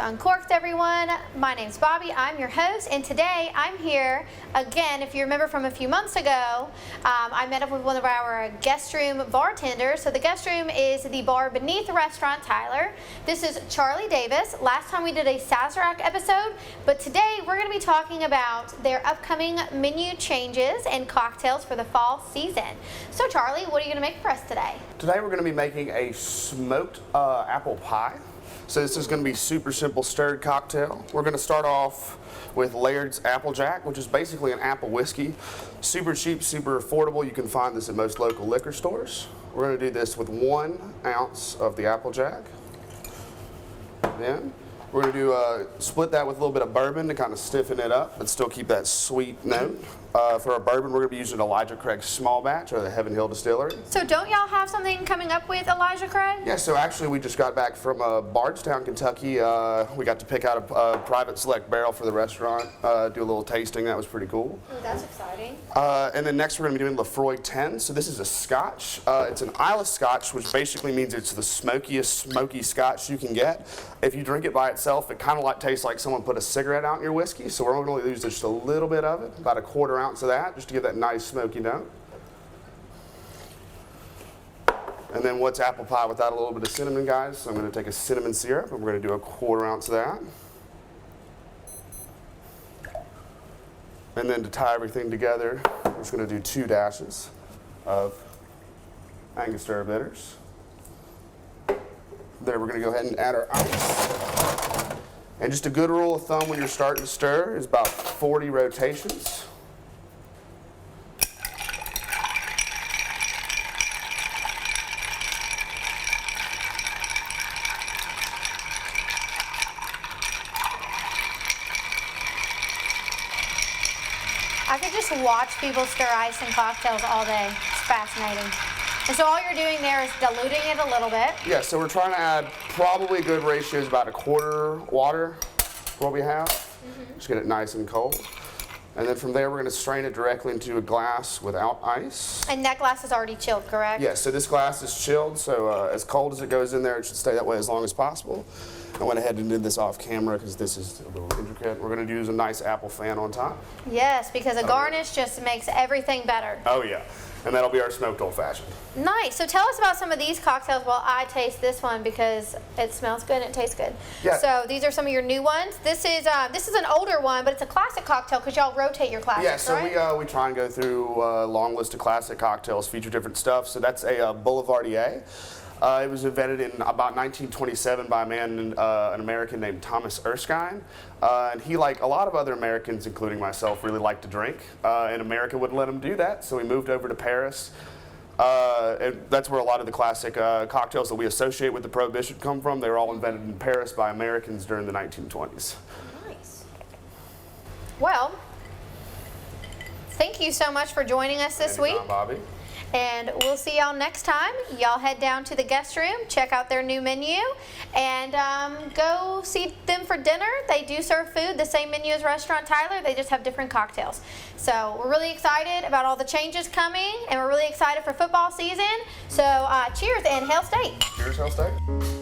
to Uncorked, everyone. My name's Bobby. I'm your host, and today I'm here again. If you remember from a few months ago, I met up with one of our guest room bartenders. So the guest room is the bar beneath the restaurant, Tyler. This is Charlie Davis. Last time we did a Sazerac episode, but today we're going to be talking about their upcoming menu changes and cocktails for the fall season. So Charlie, what are you going to make for us today? Today we're going to be making a smoked apple pie. So this is going to be super simple stirred cocktail. We're going to start off with Laird's Applejack, which is basically an apple whiskey. Super cheap, super affordable. You can find this at most local liquor stores. We're going to do this with 1 ounce of the Applejack. Then we're going to do split that with a little bit of bourbon to kind of stiffen it up, but still keep that sweet note. For our bourbon, we're going to be using Elijah Craig's Small Batch, or the Heaven Hill Distillery. So don't y'all have something coming up with Elijah Craig? Yeah, so actually we just got back from Bardstown, Kentucky. We got to pick out a private select barrel for the restaurant, do a little tasting. That was pretty cool. Oh, that's exciting. And then next we're going to be doing Lefroy 10. So this is a scotch. It's an Islay Scotch, which basically means it's the smokiest smoky scotch you can get. If you drink it by itself, it kind of tastes like someone put a cigarette out in your whiskey. So we're going to use just a little bit of it, about a 1/4 ounce of that, just to give that nice smoky note. And then what's apple pie without a little bit of cinnamon, guys? So I'm going to take a cinnamon syrup, and we're going to do a 1/4 ounce of that. And then to tie everything together, we're just going to do 2 dashes of Angostura bitters. There, we're going to go ahead and add our ice. And just a good rule of thumb when you're starting to stir is about 40 rotations. I could just watch people stir ice in cocktails all day. It's fascinating. And so all you're doing there is diluting it a little bit. Yeah, so we're trying to add probably a good ratio is about 1/4 water for what we have. Just get it nice and cold. And then from there we're going to strain it directly into a glass without ice. And that glass is already chilled, correct? Yeah, so this glass is chilled, so as cold as it goes in there, it should stay that way as long as possible. I went ahead and did this off camera because this is a little intricate. We're going to use a nice apple fan on top. Yes, because a garnish just makes everything better. Oh yeah, and that'll be our smoked old fashioned. Nice. So tell us about some of these cocktails while I taste this one because it smells good and it tastes good. Yeah. So these are some of your new ones. This is an older one, but it's a classic cocktail because y'all rotate your classics, Yeah, so right? we try and go through a long list of classic cocktails, feature different stuff. So that's a Boulevardier. It was invented in about 1927 by a man, an American named Thomas Erskine. And he, like a lot of other Americans, including myself, really liked to drink. And America wouldn't let him do that, so he moved over to Paris. And that's where a lot of the classic cocktails that we associate with the Prohibition come from. They were all invented in Paris by Americans during the 1920s. Nice. Well, thank you so much for joining us this week. Anytime, Bobby. And we'll see y'all next time. Y'all head down to the guest room, check out their new menu, and go see them for dinner. They do serve food, the same menu as Restaurant Tyler. They just have different cocktails. So we're really excited about all the changes coming, and we're really excited for football season. So cheers and Hail State. Cheers, Hail State.